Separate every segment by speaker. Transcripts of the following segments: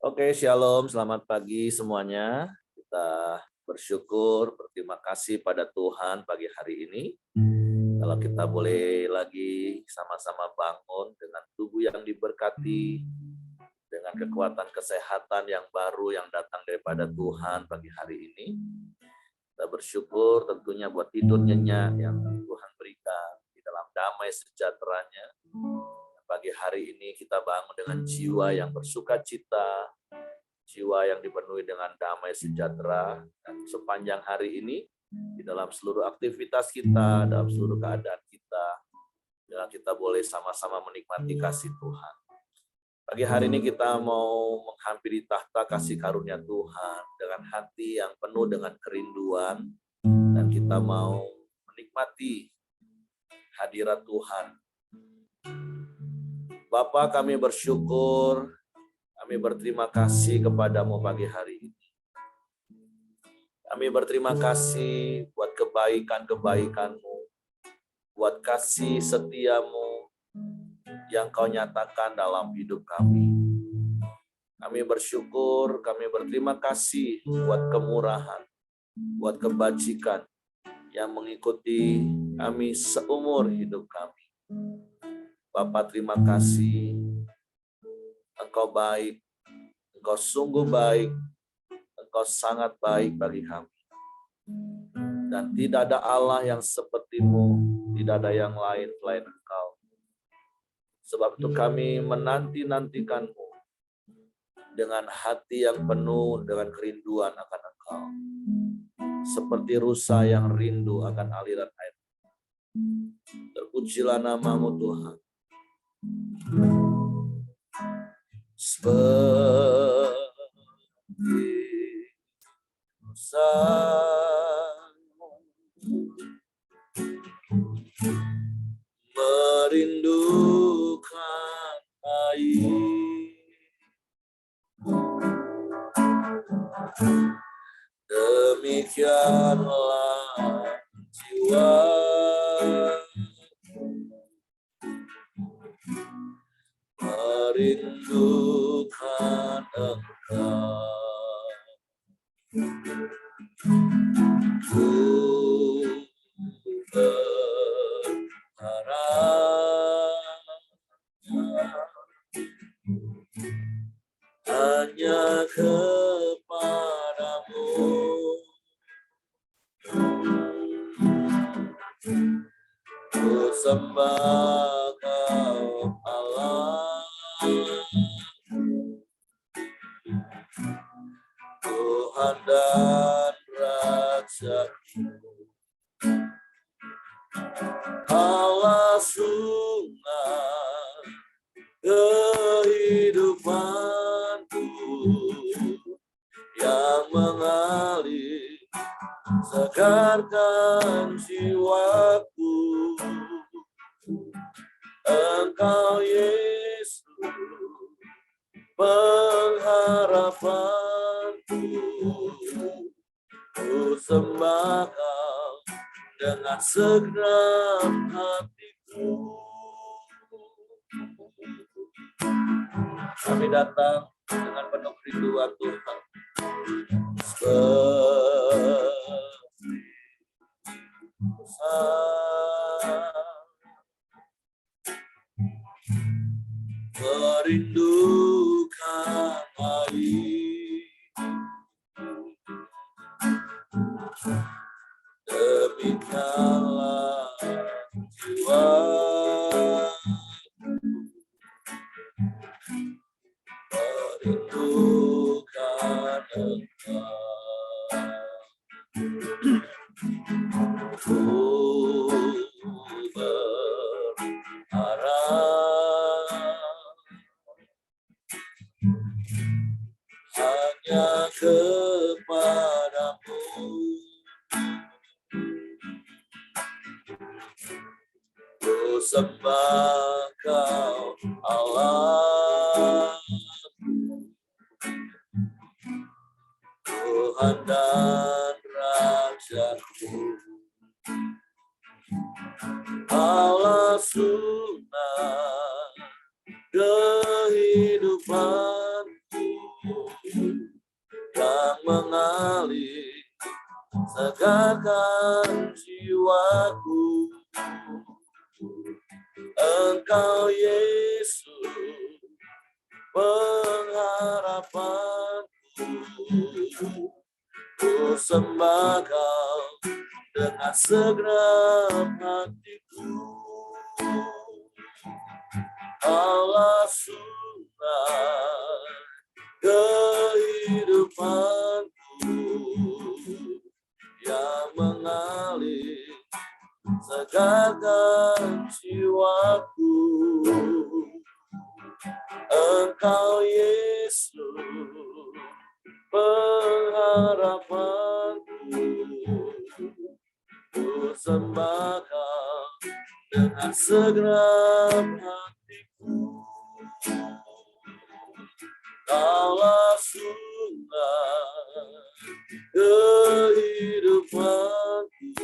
Speaker 1: Oke, shalom, selamat pagi semuanya. Kita bersyukur, berterima kasih pada Tuhan pagi hari ini. Kalau kita boleh lagi sama-sama bangun dengan tubuh yang diberkati, dengan kekuatan kesehatan yang baru yang datang daripada Tuhan pagi hari ini. Kita bersyukur tentunya buat tidur nyenyak yang Tuhan berikan di dalam damai sejahteranya. Pagi hari ini kita bangun dengan jiwa yang bersukacita, jiwa yang dipenuhi dengan damai sejahtera, dan sepanjang hari ini di dalam seluruh aktivitas kita, dalam seluruh keadaan kita, dan kita boleh sama-sama menikmati kasih Tuhan. Pagi hari ini kita mau menghampiri tahta kasih karunia Tuhan dengan hati yang penuh dengan kerinduan, dan kita mau menikmati hadirat Tuhan. Bapa, kami bersyukur, kami berterima kasih kepadamu pagi hari ini. Kami berterima kasih buat kebaikan-kebaikan-Mu, buat kasih setiamu yang Kau nyatakan dalam hidup kami. Kami bersyukur, kami berterima kasih buat kemurahan, buat kebajikan yang mengikuti kami seumur hidup kami. Bapa, terima kasih. Engkau baik, Engkau sungguh baik, Engkau sangat baik bagi kami. Dan tidak ada Allah yang seperti-Mu, tidak ada yang lain selain Engkau. Sebab itu kami menanti-nantikan-Mu dengan hati yang penuh dengan kerinduan akan Engkau. Seperti rusa yang rindu akan aliran air. Terpujilah nama-Mu Tuhan. Seperti rusa merindukan air, demikianlah jiwa merindukan Engkau. Ku berharap hanya kepadamu. Ku sembah Kau Allah, Tuhan dan Raja-Ku, Allah sumber kehidupanku yang mengalir segarkan jiwaku. Engkau Yesus pengharapanku, ku sembah Kau dengan segenap hatiku. Kami datang dengan penuh kerinduan Tuhan. Merindukan air, demikianlah jiwa merindukan Engkau. Ku berharap hanya kepadamu. Ku sembah Kau Allah, Tuhan dan Raja-Ku, Allah sumber kehidupanku segarkan jiwaku. Engkau Yesus, pengharapanku. Ku sembah Kau dengan segenap hatiku. Allah sumber kehidupanku yang mengalir segarkan jiwaku. Engkau Yesus, pengharapanku. Ku sembah Kau dengan segenap hatiku. Kaulah sumber kehidupanku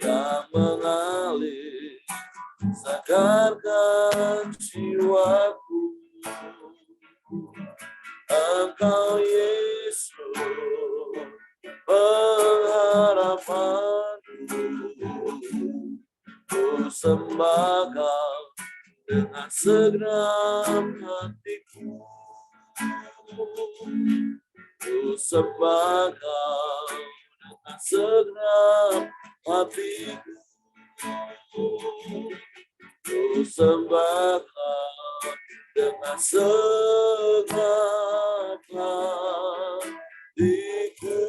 Speaker 1: yang mengalir segarkan jiwaku. Engkau Yesus, pengharapanku. Ku sembah Kau dengan segenap hatiku. Ku sembah Kau dengan segenap hatiku. Ku sembah Kau dengan segenap hatiku.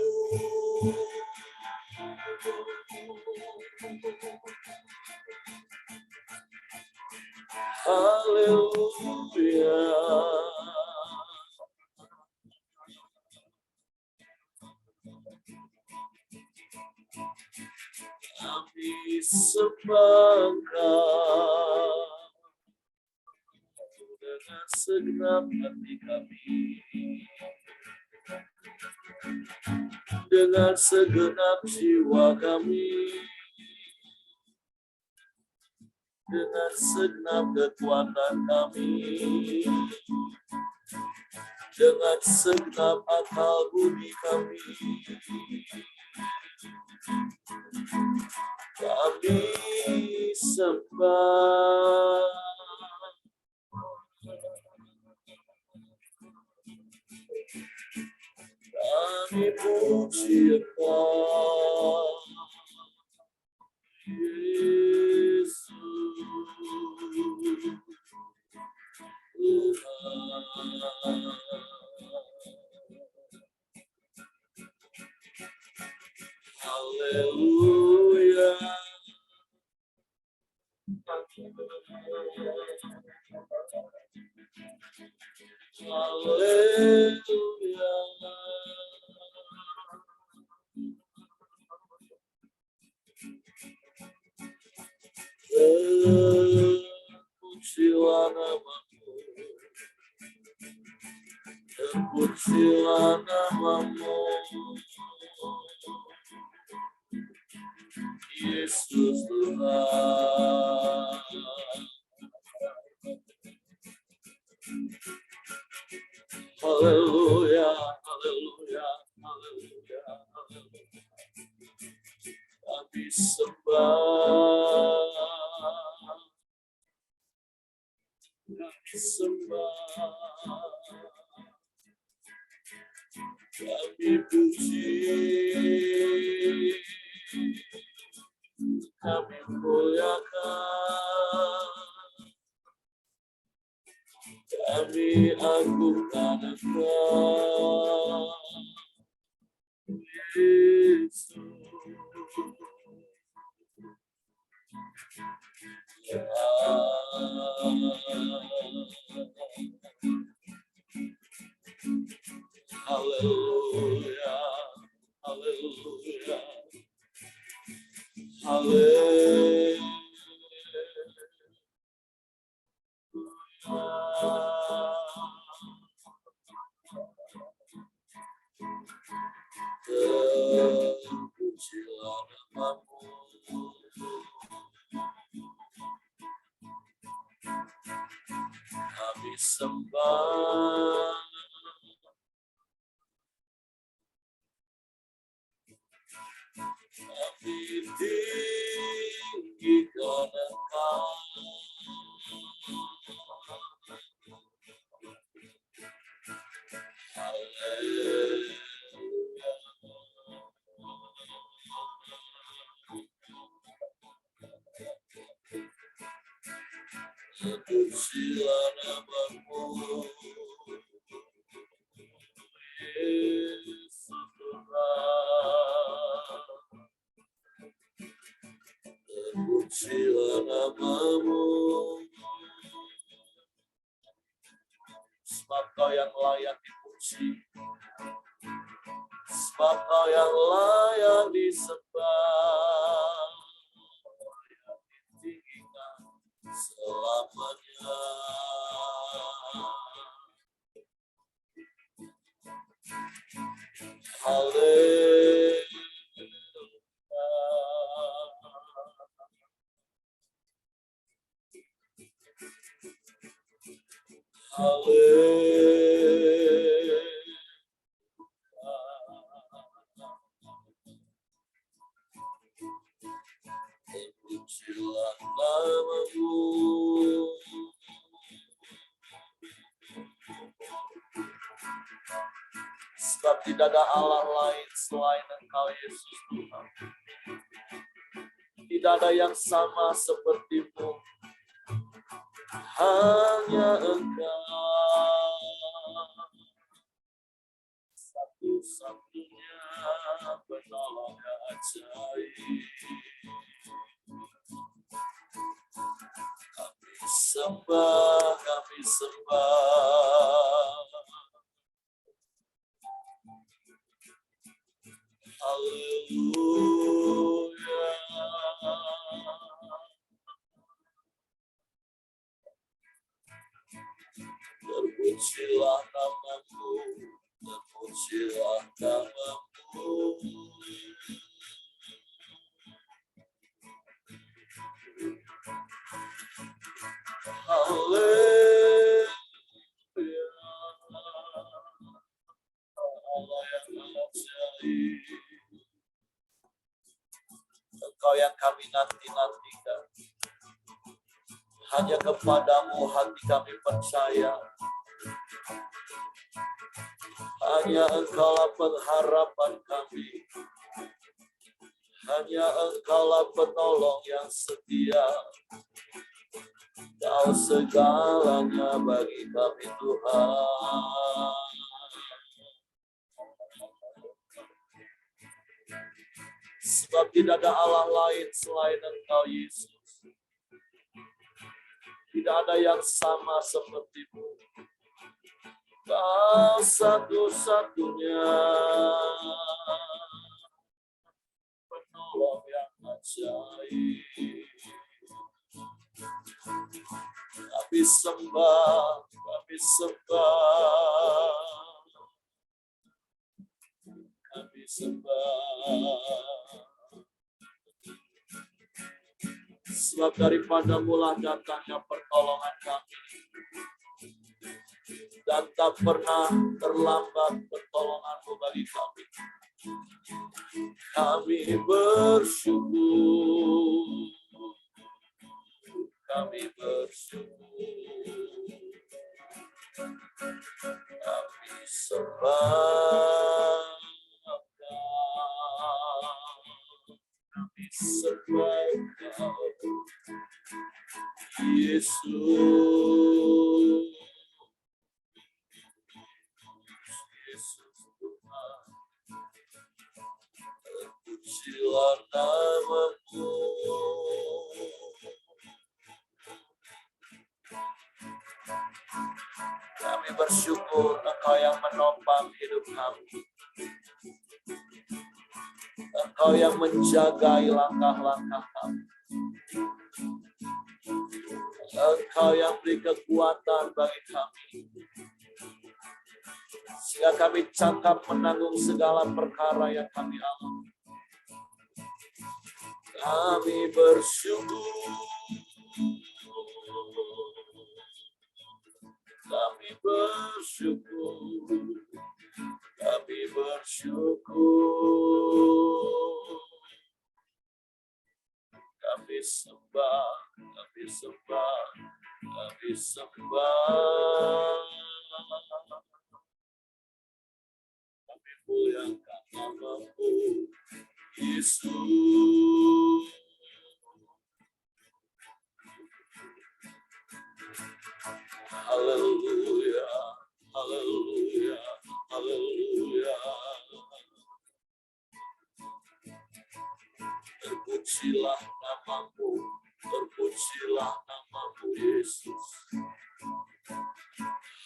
Speaker 1: Haleluya. Kami sembah Kau dengan segenap hati kami, dengan segenap jiwa kami, dengan segenap kekuatan kami, dengan segenap akal budi kami. Kami sembah, kami puji Engkau, Yesus Tuhan. Haleluya. Haleluya. Terpujilah namamu, terpujilah namamu, Yesus Tuhan. Haleluya, haleluya, haleluya, haleluya. Kami sembah, kami sembah, kami puji, kami muliakan, kami agungkan Engkau, Yesus. Haleluya, haleluya, haleluya. Terpujilah namamu, kami sembah, Terpujilah namamu, Yesus Tuhan. Terpujilah namamu, sebab Kau yang layak dipuji, sebab Kau yang layak disembah, yang ditinggikan selamanya. Haleluya. Haleluya. Terpujilah namamu, sebab tidak ada Allah lain selain Engkau Yesus Tuhan. Tidak ada yang sama sepertimu, hanya Engkau satu-satunya penolong yang ajaib. Kami sembah, kami sembah. Haleluya. Terpujilah namamu, terpujilah namamu. Haleluya. Allah yang ajaib. Engkau yang kami nanti-nantikan. Hanya kepadamu hati kami percaya. Hanya Engkaulah pengharapan kami. Hanya Engkaulah penolong yang setia. Kau segalanya bagi kami Tuhan. Sebab tidak ada Allah lain selain Engkau Yesus. Tidak ada yang sama sepertimu. Kau satu-satunya penolong yang ajaib. Kami sembah, kami sembah, kami sembah. Sebab daripada mula datangnya pertolongan kami, dan tak pernah terlambat pertolongan-Mu bagi kami. Kami bersyukur, kami bersyukur, kami sembah, kami sembah Yesus. Terpujilah namamu, kami bersyukur Engkau yang menopang hidup kami. Engkau yang menjagai langkah-langkah kami. Engkau yang beri kekuatan bagi kami, sehingga kami cakap menanggung segala perkara yang kami alami. Kami bersyukur, kami bersyukur, kami bersyukur, kami sembah, kami sembah, kami sembah, kami muliakan namamu, Yesus. Haleluya, haleluya, haleluya. Terpujilah namamu, terpujilah namamu Yesus.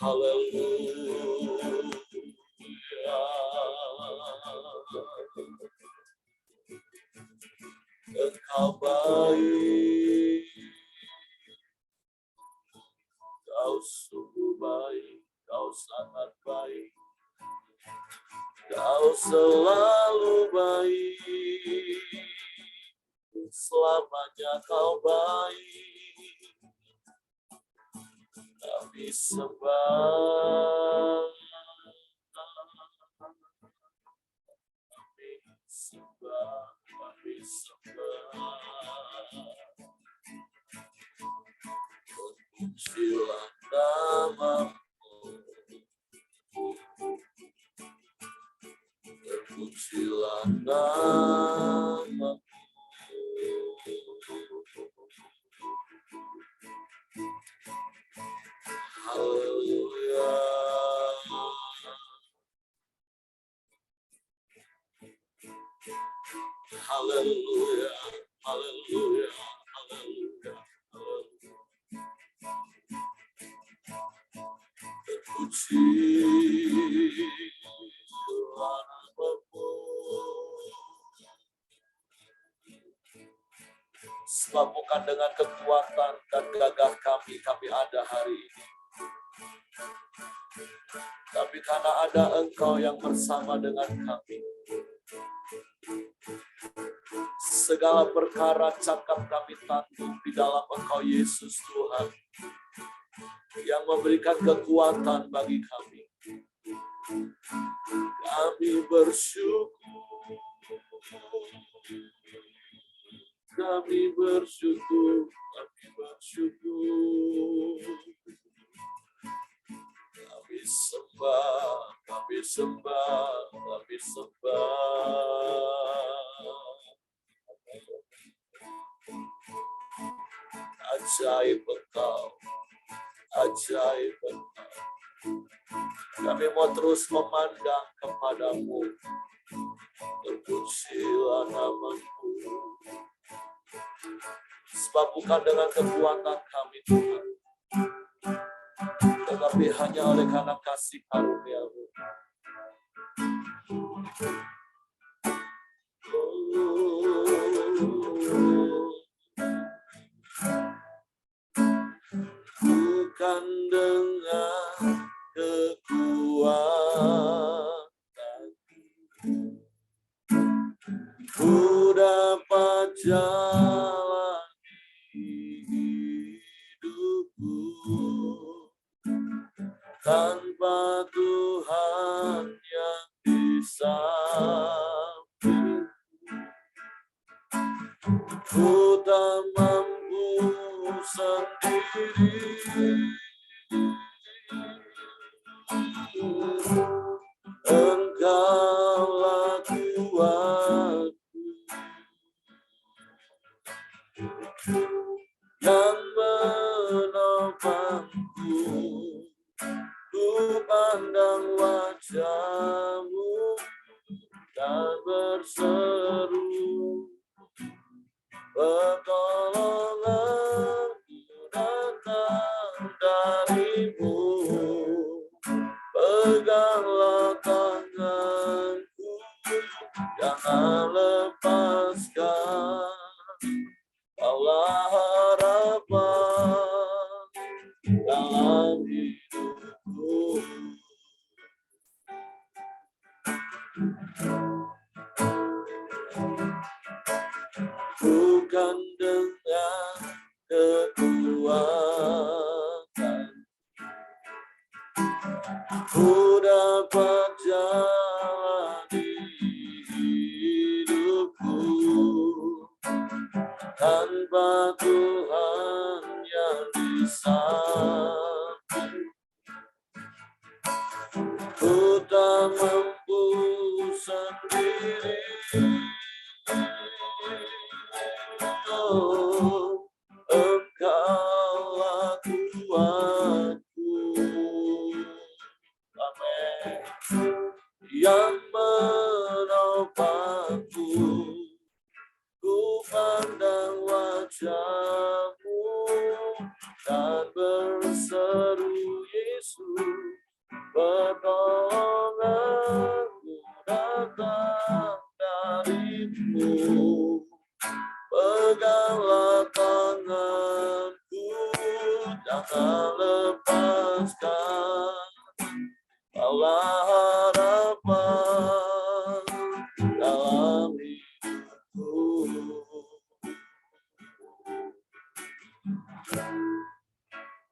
Speaker 1: Haleluya. Engkau baik, Kau sungguh baik, Kau sangat baik, Kau selalu baik, selamanya Kau baik. Kami sembah, kami sembah, kami sembah. Terpujilah namamu, terpujilah namamu. Haleluya. Haleluya. Haleluya. Haleluya. Terpujilah namamu. Sebab bukan dengan kekuatan dan gagah kami ada hari ini. Tapi karena ada Engkau yang bersama dengan kami. Segala perkara cakap kami tanggung di dalam Engkau Yesus Tuhan. Yang memberikan kekuatan bagi kami. Kami bersyukur. Kami bersyukur. Kami bersyukur. Kami sembah. Kami sembah. Kami sembah. Ajaib Engkau. Ajaib Engkau. Kami mau terus memandang kepadamu. Terpujilah namamu. Sebab bukan dengan kekuatan kami Tuhan, tetapi hanya oleh karena kasih karunia-Mu. Bukan dengan kekuatan ku dapat jalani hidupku, tanpa Tuhan yang di samping. Ku tak mampu sendiri. Engkaulah kuatku yang menopangku. Ku pandang wajah-Mu dan berseru, pertolonganku datang dari-Mu. Peganglah tanganku, jangan lepaskan. Kaulah harapan dalam hidupku. Bukan dengan kekuatan ku dapat jalani hidupku, tanpa Tuhan yang di samping. Ku tak mampu sendiri. Oh, Engkaulah kuatku berseru Yesus, pertolonganku datang darimu. Peganglah tanganku, jangan lepaskan. Kaulah harapan dalam hidupku.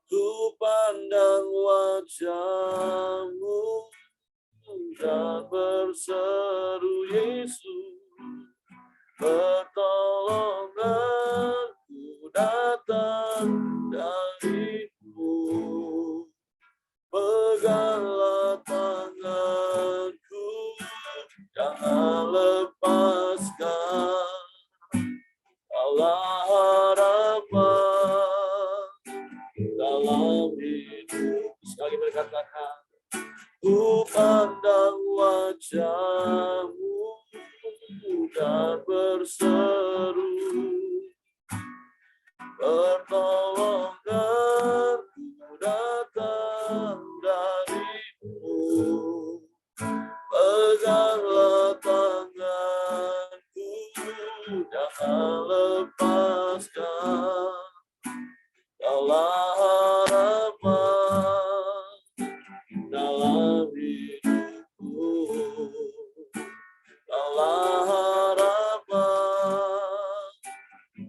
Speaker 1: Ku pandang wajah-Mu dan berseru Yesus, pertolonganku datang darimu. Peganglah tanganku, jangan lepaskan. Kaulah harapan dalam hidup. Sekali berkatakan, ku pandang wajah-Mu dan berseru, pertolonganku datang darimu. Peganglah tanganku, jangan lepaskan. Kaulah harapan dalam hidupku. Kaulah harapan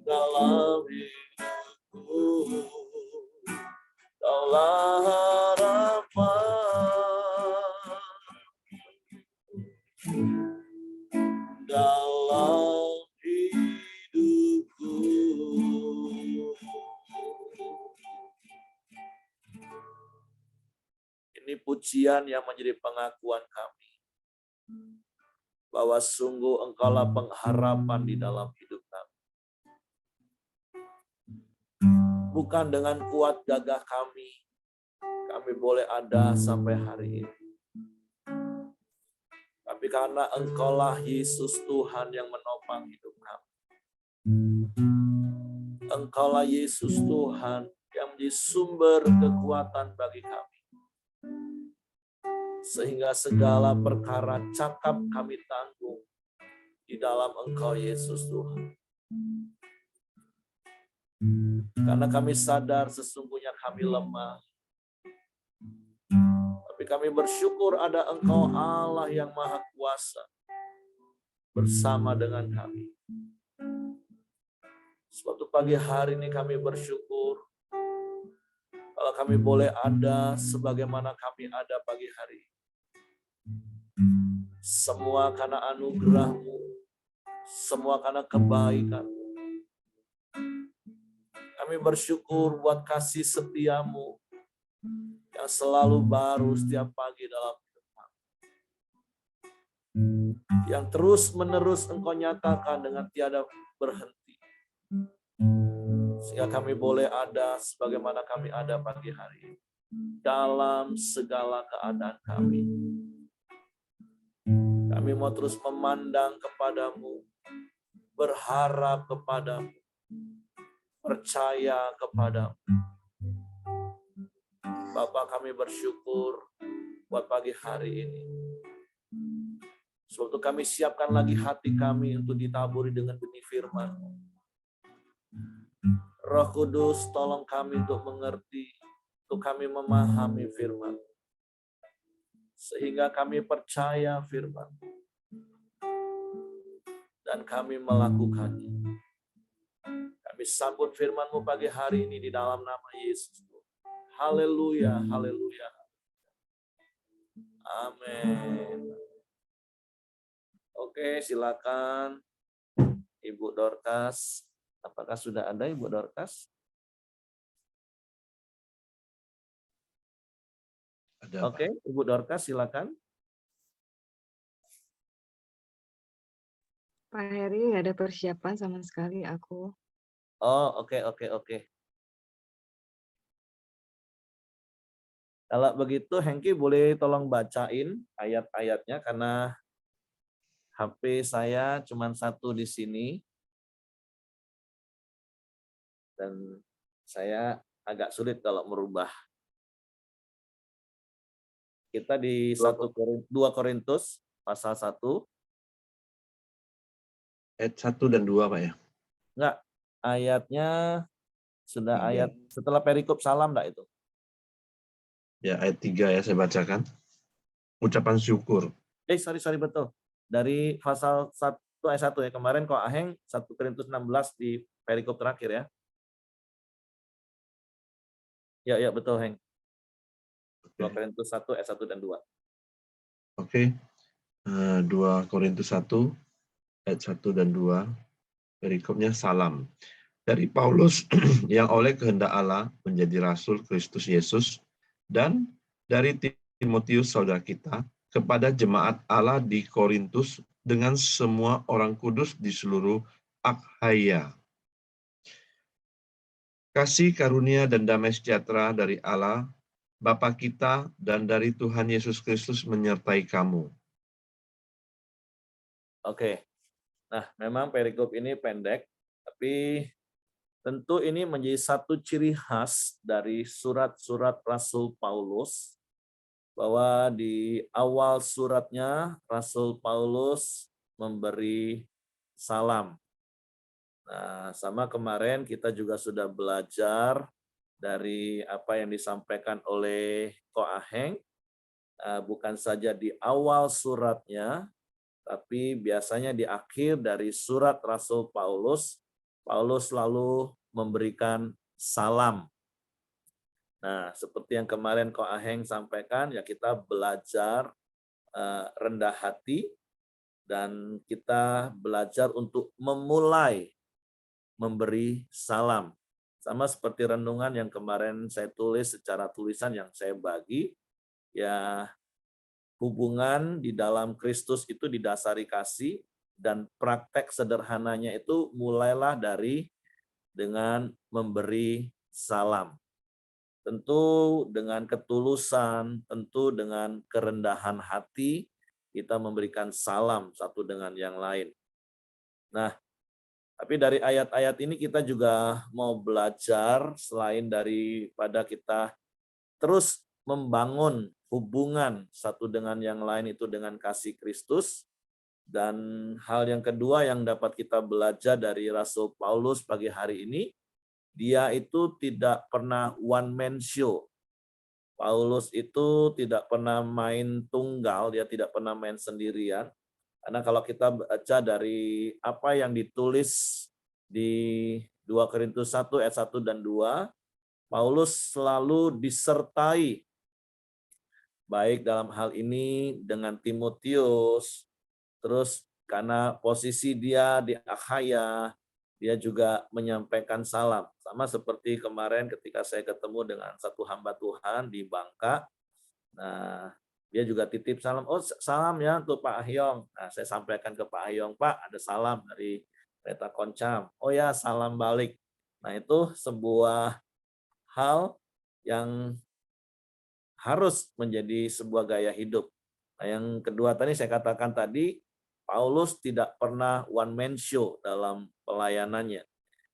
Speaker 1: dalam hidupku. Kaulah harapan dalam hidupku. Ini pujian yang menjadi pengakuan kami bahwa sungguh Engkaulah pengharapan di dalam hidup kami. Bukan dengan kuat gagah kami boleh ada sampai hari ini. Tapi karena Engkaulah Yesus Tuhan yang menopang hidup kami. Engkaulah Yesus Tuhan yang menjadi sumber kekuatan bagi kami. Sehingga segala perkara cakap kami tanggung di dalam Engkau Yesus Tuhan. Karena kami sadar sesungguhnya kami lemah. Tapi kami bersyukur ada Engkau Allah yang Maha Kuasa bersama dengan kami. Suatu pagi hari ini kami bersyukur kalau kami boleh ada sebagaimana kami ada pagi hari. Semua karena anugerah-Mu, semua karena kebaikan-Mu. Kami bersyukur buat kasih setia-Mu yang selalu baru setiap pagi dalam hidup kami. Yang terus-menerus Engkau nyatakan dengan tiada berhenti. Sehingga kami boleh ada sebagaimana kami ada pagi hari ini. Dalam segala keadaan kami. Kami mau terus memandang kepadamu, berharap kepadamu, percaya kepadamu. Bapa, kami bersyukur buat pagi hari ini. Suatu kami siapkan lagi hati kami untuk ditaburi dengan benih firman. Roh Kudus, tolong kami untuk mengerti, untuk kami memahami firman. Sehingga kami percaya firman. Dan kami melakukannya. Kami sambut firman-Mu pagi hari ini di dalam nama Yesus. Haleluya, haleluya. Amin. Oke, silakan Ibu Dorcas. Apakah sudah ada Ibu Dorcas?
Speaker 2: Ada,
Speaker 1: Oke, Ibu Dorcas silakan.
Speaker 3: Pak Heri, nggak ada persiapan sama sekali aku.
Speaker 1: Oh, oke. Kalau begitu, Hengki boleh tolong bacain ayat-ayatnya karena HP saya cuma satu di sini. Dan saya agak sulit kalau merubah. Kita di 2 Korintus pasal 1.
Speaker 2: Ayat 1 dan 2, Pak ya?
Speaker 1: Enggak, ayatnya sudah
Speaker 2: 3.
Speaker 1: ayat setelah perikop salam enggak itu?
Speaker 2: Ya, ayat 3 ya saya bacakan. Ucapan syukur.
Speaker 1: Sorry, betul. Dari pasal 1 ayat 1 ya. Kemarin kok Aheng 1 Korintus 16 di perikop terakhir ya. Ya, betul, Heng. 2 Korintus 1 ayat 1 dan 2.
Speaker 2: Oke. 2 Korintus 1 ayat 1 dan 2. Perikopnya salam. Dari Paulus yang oleh kehendak Allah menjadi rasul Kristus Yesus, dan dari Timotius saudara kita kepada jemaat Allah di Korintus dengan semua orang kudus di seluruh Akhaya. Kasih karunia dan damai sejahtera dari Allah Bapa kita dan dari Tuhan Yesus Kristus menyertai kamu.
Speaker 1: Oke. Nah, memang perikop ini pendek, tapi tentu ini menjadi satu ciri khas dari surat-surat Rasul Paulus, bahwa di awal suratnya Rasul Paulus memberi salam. Nah, sama kemarin kita juga sudah belajar dari apa yang disampaikan oleh Ko Aheng, bukan saja di awal suratnya, tapi biasanya di akhir dari surat Rasul Paulus, Paulus selalu memberikan salam. Nah, seperti yang kemarin Ko Aheng sampaikan, ya kita belajar rendah hati, dan kita belajar untuk memulai memberi salam. Sama seperti renungan yang kemarin saya tulis secara tulisan yang saya bagi, ya hubungan di dalam Kristus itu didasari kasih, dan praktek sederhananya itu mulailah dari dengan memberi salam. Tentu dengan ketulusan, tentu dengan kerendahan hati, kita memberikan salam satu dengan yang lain. Nah, tapi dari ayat-ayat ini kita juga mau belajar, selain daripada kita terus membangun hubungan satu dengan yang lain itu dengan kasih Kristus, dan hal yang kedua yang dapat kita belajar dari Rasul Paulus pagi hari ini, dia itu tidak pernah one man show. Paulus itu tidak pernah main tunggal, dia tidak pernah main sendirian. Karena kalau kita baca dari apa yang ditulis di 2 Korintus 1 ayat 1 dan 2, Paulus selalu disertai, baik dalam hal ini dengan Timotius, terus karena posisi dia di Akhaya, dia juga menyampaikan salam. Sama seperti kemarin ketika saya ketemu dengan satu hamba Tuhan di Bangka, nah dia juga titip salam, salam ya untuk Pak Ahyong. Nah, saya sampaikan ke Pak Ahyong, Pak ada salam dari Peta Koncam. Oh ya, salam balik. Nah, itu sebuah hal yang harus menjadi sebuah gaya hidup. Nah, yang kedua tadi saya katakan tadi, Paulus tidak pernah one man show dalam pelayanannya.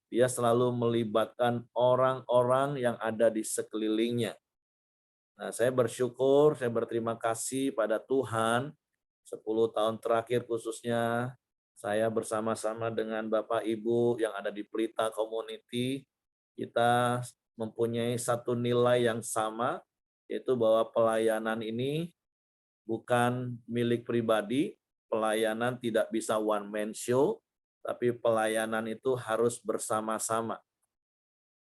Speaker 1: Dia selalu melibatkan orang-orang yang ada di sekelilingnya. Nah, saya bersyukur, saya berterima kasih pada Tuhan, 10 tahun terakhir khususnya, saya bersama-sama dengan Bapak Ibu yang ada di Pelita Community, kita mempunyai satu nilai yang sama, yaitu bahwa pelayanan ini bukan milik pribadi, pelayanan tidak bisa one man show, tapi pelayanan itu harus bersama-sama.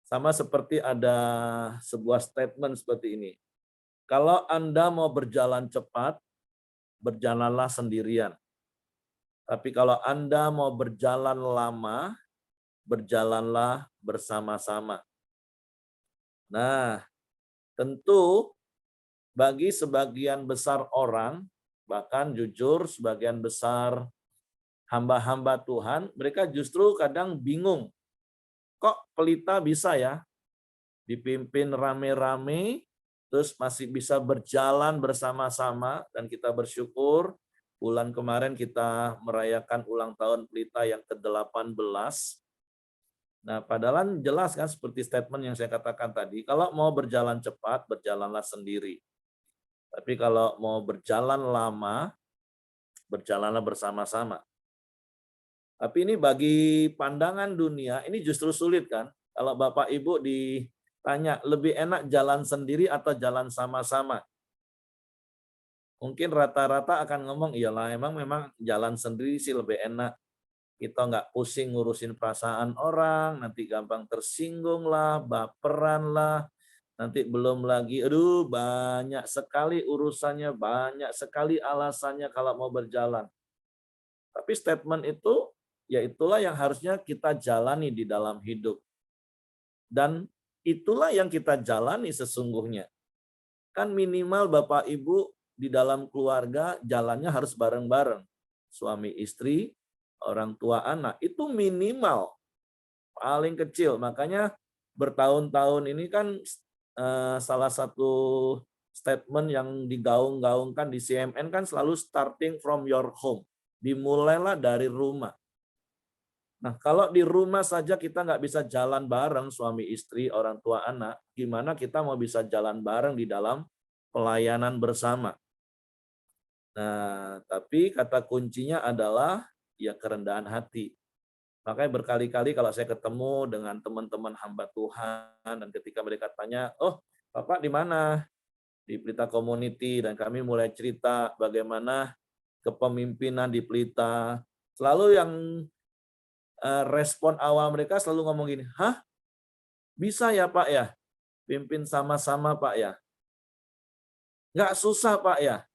Speaker 1: Sama seperti ada sebuah statement seperti ini, kalau Anda mau berjalan cepat, berjalanlah sendirian. Tapi kalau Anda mau berjalan lama, berjalanlah bersama-sama. Nah, tentu bagi sebagian besar orang, bahkan jujur sebagian besar hamba-hamba Tuhan, mereka justru kadang bingung. Kok pelita bisa ya dipimpin rame-rame, terus masih bisa berjalan bersama-sama, dan kita bersyukur bulan kemarin kita merayakan ulang tahun Pelita yang ke-18. Nah, padahal jelas kan seperti statement yang saya katakan tadi, kalau mau berjalan cepat, berjalanlah sendiri. Tapi kalau mau berjalan lama, berjalanlah bersama-sama. Tapi ini bagi pandangan dunia, ini justru sulit kan? Kalau Bapak Ibu ditanya, lebih enak jalan sendiri atau jalan sama-sama? Mungkin rata-rata akan ngomong, iyalah memang jalan sendiri sih lebih enak. Kita nggak pusing ngurusin perasaan orang, nanti gampang tersinggung lah, baperan lah, nanti belum lagi, aduh banyak sekali urusannya, banyak sekali alasannya kalau mau berjalan. Tapi statement itu, ya itulah yang harusnya kita jalani di dalam hidup. Dan itulah yang kita jalani sesungguhnya. Kan minimal Bapak Ibu di dalam keluarga jalannya harus bareng-bareng. Suami istri, orang tua anak, itu minimal. Paling kecil. Makanya bertahun-tahun ini kan salah satu statement yang digaung-gaungkan di CMN kan selalu starting from your home. Dimulailah dari rumah. Nah, kalau di rumah saja kita nggak bisa jalan bareng suami istri, orang tua anak, gimana kita mau bisa jalan bareng di dalam pelayanan bersama? Nah, tapi kata kuncinya adalah ya kerendahan hati. Makanya berkali-kali kalau saya ketemu dengan teman-teman hamba Tuhan dan ketika mereka tanya, "Oh, Bapak di mana?" Di Pelita Community, dan kami mulai cerita bagaimana kepemimpinan di Pelita. Selalu yang respon awal mereka selalu ngomong gini, "Hah? Bisa ya Pak ya? Pimpin sama-sama Pak ya? Nggak susah Pak ya?"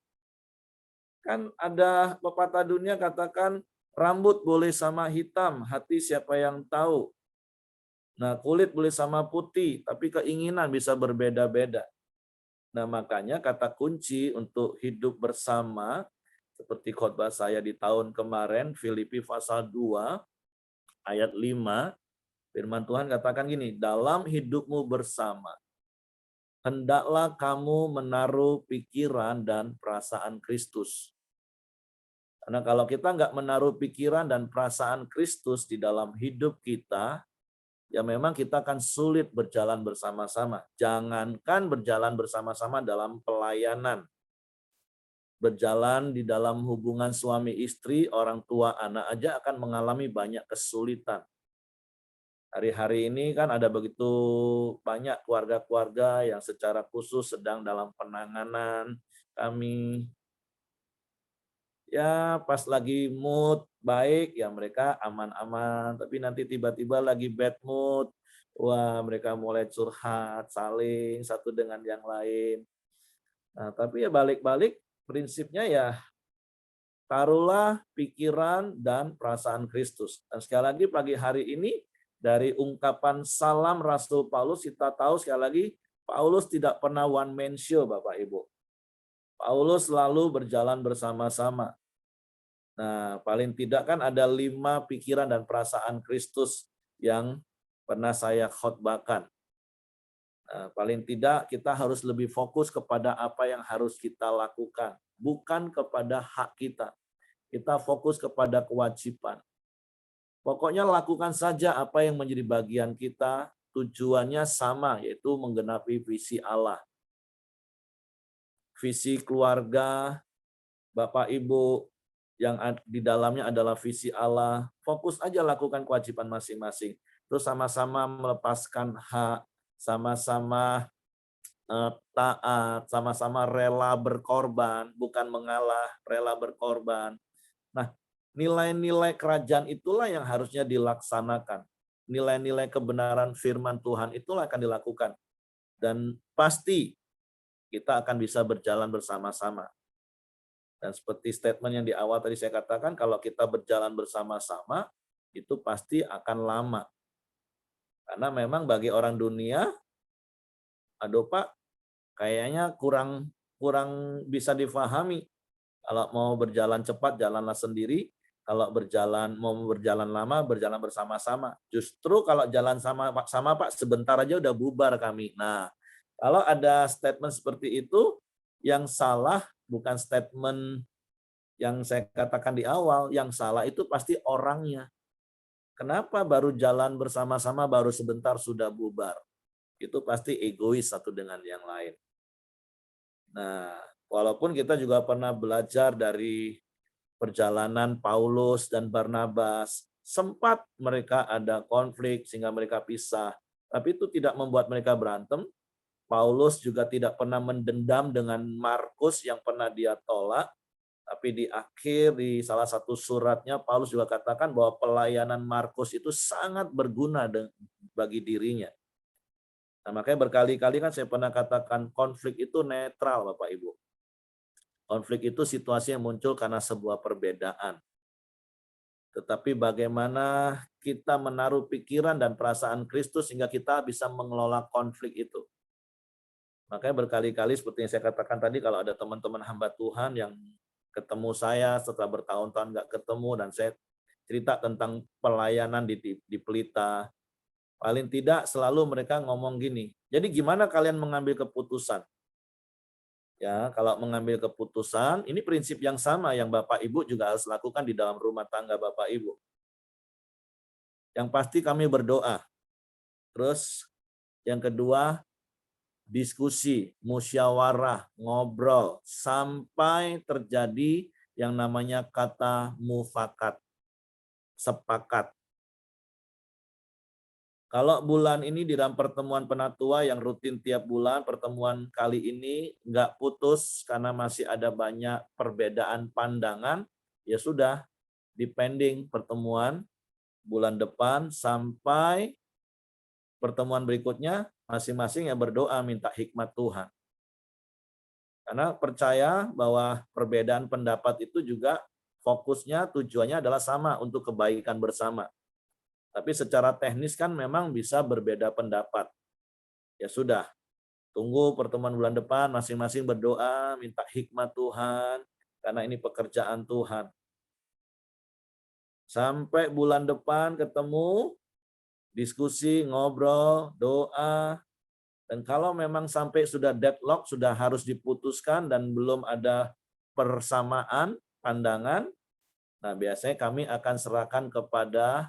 Speaker 1: Kan ada pepatah dunia katakan, rambut boleh sama hitam, hati siapa yang tahu. Nah, kulit boleh sama putih, tapi keinginan bisa berbeda-beda. Nah, makanya kata kunci untuk hidup bersama, seperti khotbah saya di tahun kemarin, Filipi pasal 2, ayat 5, firman Tuhan katakan gini, dalam hidupmu bersama, hendaklah kamu menaruh pikiran dan perasaan Kristus. Karena kalau kita nggak menaruh pikiran dan perasaan Kristus di dalam hidup kita, ya memang kita akan sulit berjalan bersama-sama. Jangankan berjalan bersama-sama dalam pelayanan, berjalan di dalam hubungan suami istri, orang tua anak aja akan mengalami banyak kesulitan. Hari-hari ini kan ada begitu banyak keluarga-keluarga yang secara khusus sedang dalam penanganan. Kami ya pas lagi mood baik ya mereka aman-aman, tapi nanti tiba-tiba lagi bad mood, wah mereka mulai curhat, saling satu dengan yang lain. Nah, tapi ya balik-balik prinsipnya ya taruhlah pikiran dan perasaan Kristus. Dan sekali lagi pagi hari ini dari ungkapan salam Rasul Paulus kita tahu sekali lagi Paulus tidak pernah one man show Bapak Ibu. Paulus selalu berjalan bersama-sama. Nah, paling tidak kan ada 5 pikiran dan perasaan Kristus yang pernah saya khotbahkan. Nah, paling tidak kita harus lebih fokus kepada apa yang harus kita lakukan, bukan kepada hak kita. Kita fokus kepada kewajiban. Pokoknya lakukan saja apa yang menjadi bagian kita, tujuannya sama, yaitu menggenapi visi Allah. Visi keluarga, Bapak Ibu, yang di dalamnya adalah visi Allah, fokus aja lakukan kewajiban masing-masing. Terus sama-sama melepaskan hak, sama-sama taat, sama-sama rela berkorban, bukan mengalah, rela berkorban. Nah, nilai-nilai kerajaan itulah yang harusnya dilaksanakan. Nilai-nilai kebenaran firman Tuhan itulah akan dilakukan. Dan pasti kita akan bisa berjalan bersama-sama. Dan seperti statement yang di awal tadi saya katakan, kalau kita berjalan bersama-sama, itu pasti akan lama. Karena memang bagi orang dunia, aduh Pak, kayaknya kurang bisa difahami. Kalau mau berjalan cepat, jalanlah sendiri. Kalau mau berjalan lama, berjalan bersama-sama. Justru kalau jalan sama Pak, sebentar aja udah bubar kami. Nah, kalau ada statement seperti itu, yang salah bukan statement yang saya katakan di awal, yang salah itu pasti orangnya. Kenapa baru jalan bersama-sama, baru sebentar sudah bubar? Itu pasti egois satu dengan yang lain. Nah, walaupun kita juga pernah belajar dari perjalanan Paulus dan Barnabas, sempat mereka ada konflik sehingga mereka pisah. Tapi itu tidak membuat mereka berantem. Paulus juga tidak pernah mendendam dengan Markus yang pernah dia tolak. Tapi di akhir, di salah satu suratnya, Paulus juga katakan bahwa pelayanan Markus itu sangat berguna bagi dirinya. Nah, makanya berkali-kali kan saya pernah katakan konflik itu netral, Bapak Ibu. Konflik itu situasi yang muncul karena sebuah perbedaan. Tetapi bagaimana kita menaruh pikiran dan perasaan Kristus sehingga kita bisa mengelola konflik itu. Makanya berkali-kali seperti yang saya katakan tadi, kalau ada teman-teman hamba Tuhan yang ketemu saya setelah bertahun-tahun nggak ketemu, dan saya cerita tentang pelayanan di Pelita, paling tidak selalu mereka ngomong gini, jadi gimana kalian mengambil keputusan? Ya, kalau mengambil keputusan, ini prinsip yang sama yang Bapak Ibu juga harus lakukan di dalam rumah tangga Bapak Ibu. Yang pasti kami berdoa. Terus yang kedua, diskusi, musyawarah, ngobrol, sampai terjadi yang namanya kata mufakat, sepakat. Kalau bulan ini di dalam pertemuan penatua yang rutin tiap bulan, pertemuan kali ini nggak putus karena masih ada banyak perbedaan pandangan, ya sudah, depending pertemuan bulan depan sampai pertemuan berikutnya, masing-masing yang berdoa minta hikmat Tuhan. Karena percaya bahwa perbedaan pendapat itu juga fokusnya, tujuannya adalah sama untuk kebaikan bersama. Tapi secara teknis kan memang bisa berbeda pendapat. Ya sudah, tunggu pertemuan bulan depan, masing-masing berdoa, minta hikmat Tuhan, karena ini pekerjaan Tuhan. Sampai bulan depan ketemu, diskusi, ngobrol, doa, dan kalau memang sampai sudah deadlock, sudah harus diputuskan dan belum ada persamaan pandangan, nah biasanya kami akan serahkan kepada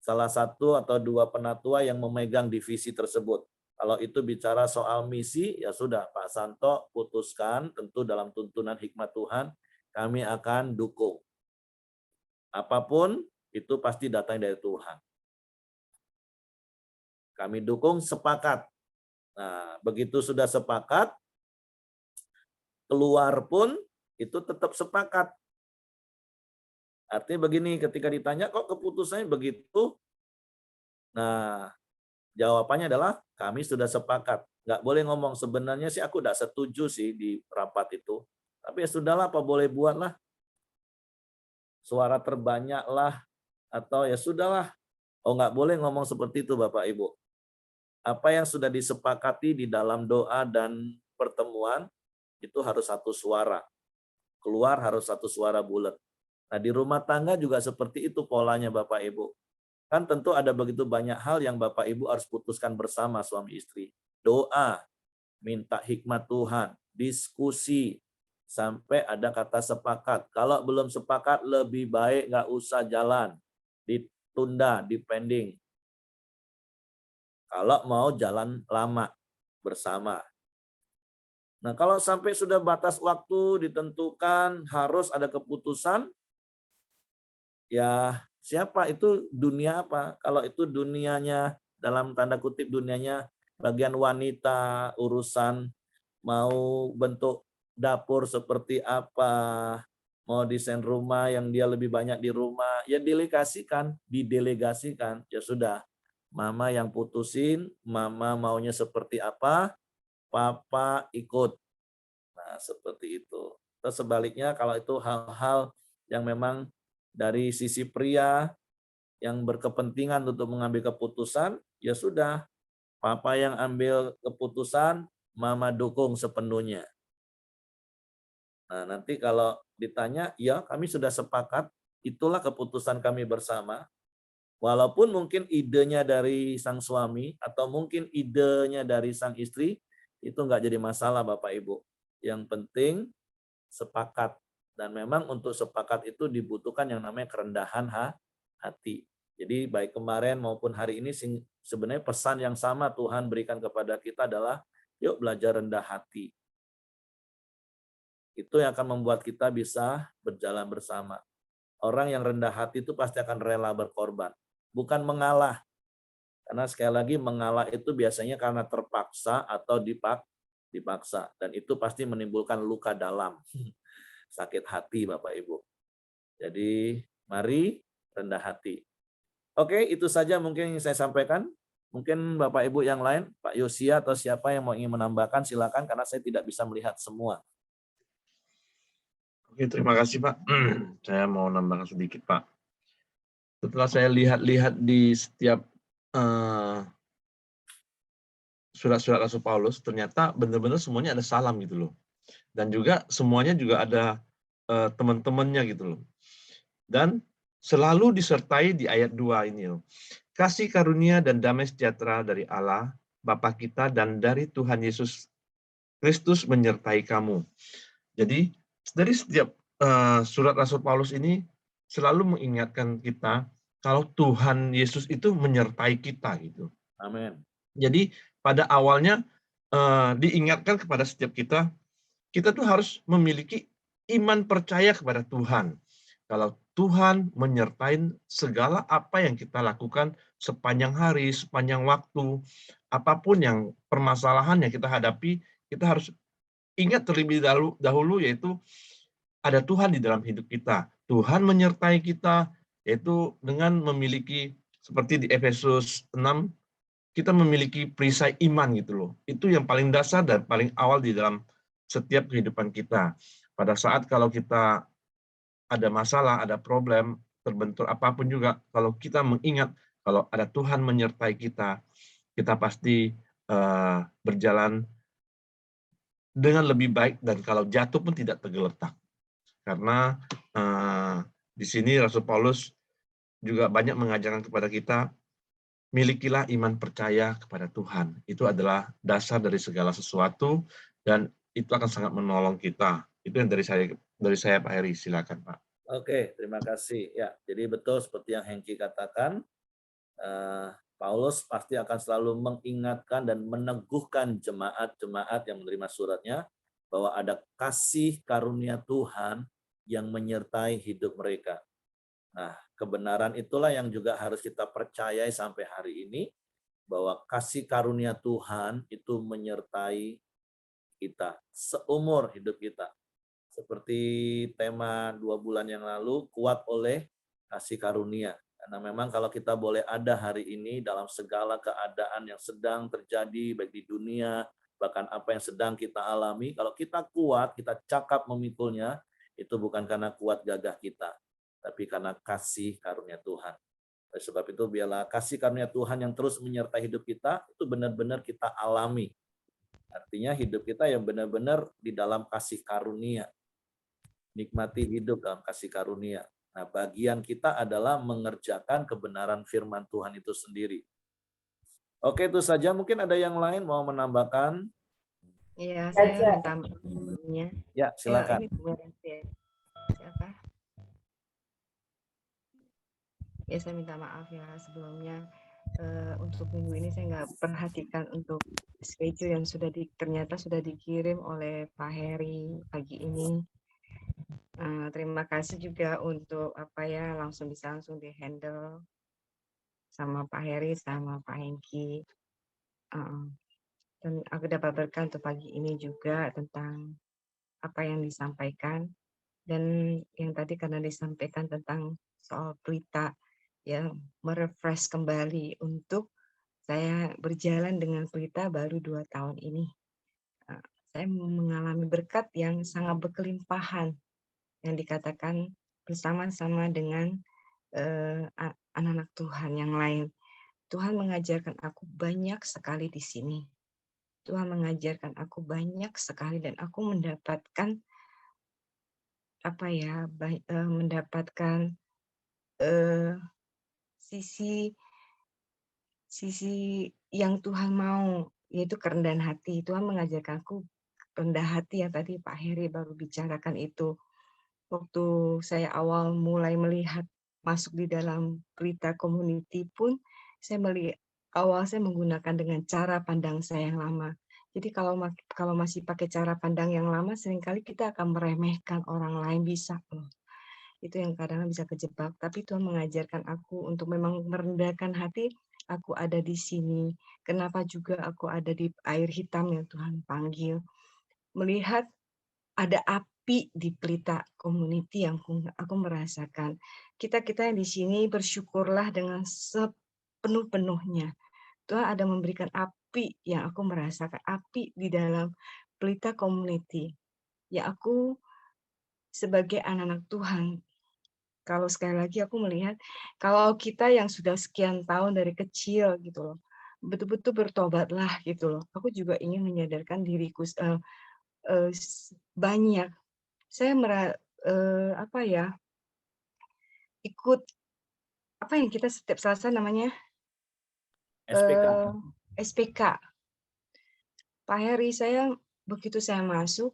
Speaker 1: salah satu atau dua penatua yang memegang divisi tersebut. Kalau itu bicara soal misi, ya sudah Pak Santo putuskan, tentu dalam tuntunan hikmat Tuhan, kami akan dukung. Apapun itu pasti datang dari Tuhan. Kami dukung, sepakat. Nah, begitu sudah sepakat, keluar pun itu tetap sepakat. Artinya begini, ketika ditanya kok keputusannya begitu, nah jawabannya adalah kami sudah sepakat. Nggak boleh ngomong sebenarnya sih aku nggak setuju sih di rapat itu. Tapi ya sudahlah, apa boleh buatlah. Suara terbanyak lah, atau ya sudahlah. Oh, nggak boleh ngomong seperti itu Bapak Ibu. Apa yang sudah disepakati di dalam doa dan pertemuan itu harus satu suara. Keluar harus satu suara bulat. Nah, di rumah tangga juga seperti itu polanya Bapak Ibu. Kan tentu ada begitu banyak hal yang Bapak Ibu harus putuskan bersama suami istri. Doa, minta hikmat Tuhan, diskusi, sampai ada kata sepakat. Kalau belum sepakat, lebih baik nggak usah jalan. Ditunda, dipending. Kalau mau jalan lama bersama. Nah, kalau sampai sudah batas waktu ditentukan, harus ada keputusan, ya siapa itu, dunia apa? Kalau itu dunianya, dalam tanda kutip dunianya, bagian wanita, urusan mau bentuk dapur seperti apa, mau desain rumah yang dia lebih banyak di rumah, ya didelegasikan, ya sudah. Mama yang putusin, mama maunya seperti apa, papa ikut. Nah, seperti itu. Terus sebaliknya kalau itu hal-hal yang memang dari sisi pria yang berkepentingan untuk mengambil keputusan, ya sudah, papa yang ambil keputusan, mama dukung sepenuhnya. Nah, nanti kalau ditanya, ya kami sudah sepakat, itulah keputusan kami bersama. Walaupun mungkin idenya dari sang suami atau mungkin idenya dari sang istri, itu nggak jadi masalah Bapak Ibu. Yang penting sepakat. Dan memang untuk sepakat itu dibutuhkan yang namanya kerendahan hati. Jadi baik kemarin maupun hari ini sebenarnya pesan yang sama Tuhan berikan kepada kita adalah yuk belajar rendah hati. Itu yang akan membuat kita bisa berjalan bersama. Orang yang rendah hati itu pasti akan rela berkorban, bukan mengalah. Karena sekali lagi mengalah itu biasanya karena terpaksa atau dipaksa, dan itu pasti menimbulkan luka dalam, sakit hati Bapak Ibu. Jadi mari rendah hati. Oke, itu saja mungkin yang saya sampaikan. Mungkin Bapak Ibu yang lain, Pak Yosia atau siapa yang mau ingin menambahkan silakan karena saya tidak bisa melihat semua.
Speaker 2: Oke, terima kasih Pak. Saya mau nambahkan sedikit Pak. Setelah saya lihat-lihat di setiap surat-surat Rasul Paulus, ternyata benar-benar semuanya ada salam gitu loh. Dan juga semuanya juga ada teman-temannya gitu loh. Dan selalu disertai di ayat 2 ini loh. Kasih karunia dan damai sejahtera dari Allah, Bapa kita, dan dari Tuhan Yesus Kristus menyertai kamu. Jadi, dari setiap surat Rasul Paulus ini selalu mengingatkan kita kalau Tuhan Yesus itu menyertai kita gitu.
Speaker 1: Amin.
Speaker 2: Jadi, pada awalnya diingatkan kepada setiap kita tuh harus memiliki iman percaya kepada Tuhan. Kalau Tuhan menyertai segala apa yang kita lakukan sepanjang hari, sepanjang waktu, apapun yang permasalahan yang kita hadapi, kita harus ingat terlebih dahulu yaitu ada Tuhan di dalam hidup kita. Tuhan menyertai kita, yaitu dengan memiliki, seperti di Efesus 6, kita memiliki perisai iman gitu loh. Itu yang paling dasar dan paling awal di dalam setiap kehidupan kita. Pada saat kalau kita ada masalah, ada problem, terbentur apapun juga, kalau kita mengingat kalau ada Tuhan menyertai kita, kita pasti berjalan dengan lebih baik dan kalau jatuh pun tidak tergeletak. Karena di sini Rasul Paulus juga banyak mengajarkan kepada kita, milikilah iman percaya kepada Tuhan. Itu adalah dasar dari segala sesuatu dan itu akan sangat menolong kita. Itu yang dari saya Pak Heri. Silakan Pak.
Speaker 1: Oke, terima kasih. Ya, jadi betul seperti yang Hengki katakan, Paulus pasti akan selalu mengingatkan dan meneguhkan jemaat-jemaat yang menerima suratnya bahwa ada kasih karunia Tuhan yang menyertai hidup mereka. Nah, kebenaran itulah yang juga harus kita percayai sampai hari ini, bahwa kasih karunia Tuhan itu menyertai kita seumur hidup kita. Seperti tema 2 bulan yang lalu, kuat oleh kasih karunia. Karena memang kalau kita boleh ada hari ini dalam segala keadaan yang sedang terjadi, baik di dunia, bahkan apa yang sedang kita alami, kalau kita kuat, kita cakap memikulnya, itu bukan karena kuat gagah kita, tapi karena kasih karunia Tuhan. Oleh sebab itu, biarlah kasih karunia Tuhan yang terus menyertai hidup kita, itu benar-benar kita alami. Artinya hidup kita yang benar-benar di dalam kasih karunia. Nikmati hidup dalam kasih karunia. Nah, bagian kita adalah mengerjakan kebenaran firman Tuhan itu sendiri. Oke, itu saja. Mungkin ada yang lain mau menambahkan?
Speaker 3: Iya, saya minta sebelumnya.
Speaker 1: Ya, silakan.
Speaker 3: Siapa? Ya, saya minta maaf ya sebelumnya. Untuk minggu ini saya nggak perhatikan untuk schedule yang ternyata sudah dikirim oleh Pak Heri pagi ini. Terima kasih juga untuk langsung di-handle sama Pak Heri sama Pak Hengki. Dan aku dapat berkat untuk pagi ini juga tentang apa yang disampaikan, dan yang tadi karena disampaikan tentang soal pelita, ya, merefresh kembali untuk saya berjalan dengan pelita baru 2 tahun ini. Saya mengalami berkat yang sangat berkelimpahan yang dikatakan bersama-sama dengan anak-anak Tuhan yang lain. Tuhan mengajarkan aku banyak sekali di sini. Tuhan mengajarkan aku banyak sekali dan aku mendapatkan mendapatkan sisi yang Tuhan mau, yaitu kerendahan hati. Tuhan mengajarkanku rendah hati yang tadi Pak Heri baru bicarakan itu. Waktu saya awal mulai melihat masuk di dalam pelita community pun, saya awal saya menggunakan dengan cara pandang saya yang lama. Jadi kalau masih pakai cara pandang yang lama, seringkali kita akan meremehkan orang lain, bisa loh. Itu yang kadang bisa kejebak, tapi Tuhan mengajarkan aku untuk memang merendahkan hati, aku ada di sini. Kenapa juga aku ada di air hitam yang Tuhan panggil. Melihat ada api di pelita community yang aku merasakan. Kita-kita yang di sini bersyukurlah dengan sepenuh-penuhnya. Tuhan ada memberikan api yang aku merasakan, api di dalam pelita community. Ya aku sebagai anak-anak Tuhan, kalau sekali lagi aku melihat, kalau kita yang sudah sekian tahun dari kecil gitu loh, betul-betul bertobatlah gitu loh. Aku juga ingin menyadarkan diriku banyak. Saya apa ya, ikut apa yang kita setiap Selasa namanya
Speaker 1: SPK.
Speaker 3: SPK. Pak Heri, saya begitu saya masuk,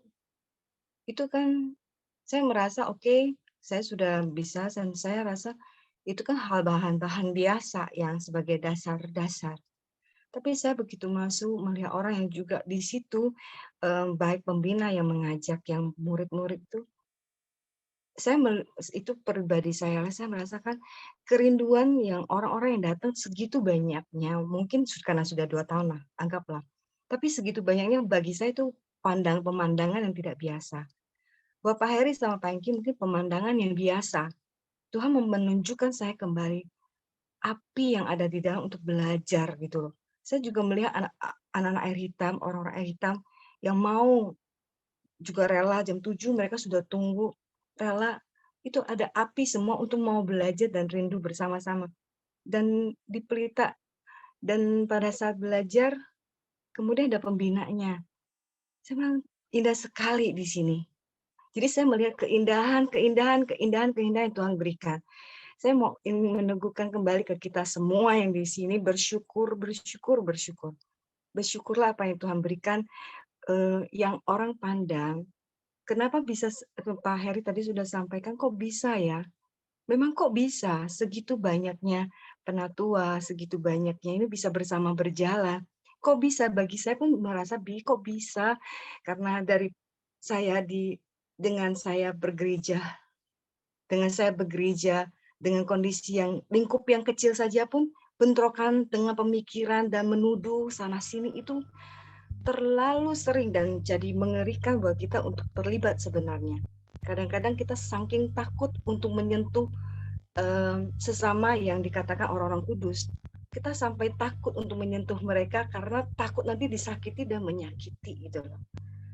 Speaker 3: itu kan saya merasa oke, saya sudah bisa dan saya rasa itu kan hal bahan-bahan biasa yang sebagai dasar-dasar. Tapi saya begitu masuk melihat orang yang juga di situ, baik pembina yang mengajak yang murid-murid itu pribadi saya merasakan kerinduan yang orang-orang yang datang segitu banyaknya, mungkin karena sudah 2 tahun lah, anggaplah. Tapi segitu banyaknya bagi saya itu pemandangan yang tidak biasa. Bapak Heri sama Pak Hengki mungkin pemandangan yang biasa. Tuhan menunjukkan saya kembali api yang ada di dalam untuk belajar gitu loh. Saya juga melihat anak-anak air hitam, orang-orang air hitam yang mau juga rela jam 7 mereka sudah tunggu, rela. Itu ada api semua untuk mau belajar dan rindu bersama-sama. Dan di pelita dan pada saat belajar, kemudian ada pembinanya. Saya bilang, indah sekali di sini. Jadi saya melihat keindahan yang Tuhan berikan. Saya mau ingin meneguhkan kembali ke kita semua yang di sini bersyukur. Bersyukurlah apa yang Tuhan berikan, yang orang pandang. Kenapa bisa Pak Heri tadi sudah sampaikan, kok bisa ya? Memang kok bisa segitu banyaknya penatua, segitu banyaknya ini bisa bersama berjalan. Kok bisa? Bagi saya pun merasa kok bisa? Karena dari saya dengan saya bergereja dengan kondisi yang lingkup yang kecil saja pun bentrokan dengan pemikiran dan menuduh sana sini itu terlalu sering dan jadi mengerikan buat kita untuk terlibat sebenarnya. Kadang-kadang kita saking takut untuk menyentuh sesama yang dikatakan orang-orang kudus, kita sampai takut untuk menyentuh mereka karena takut nanti disakiti dan menyakiti gitu loh.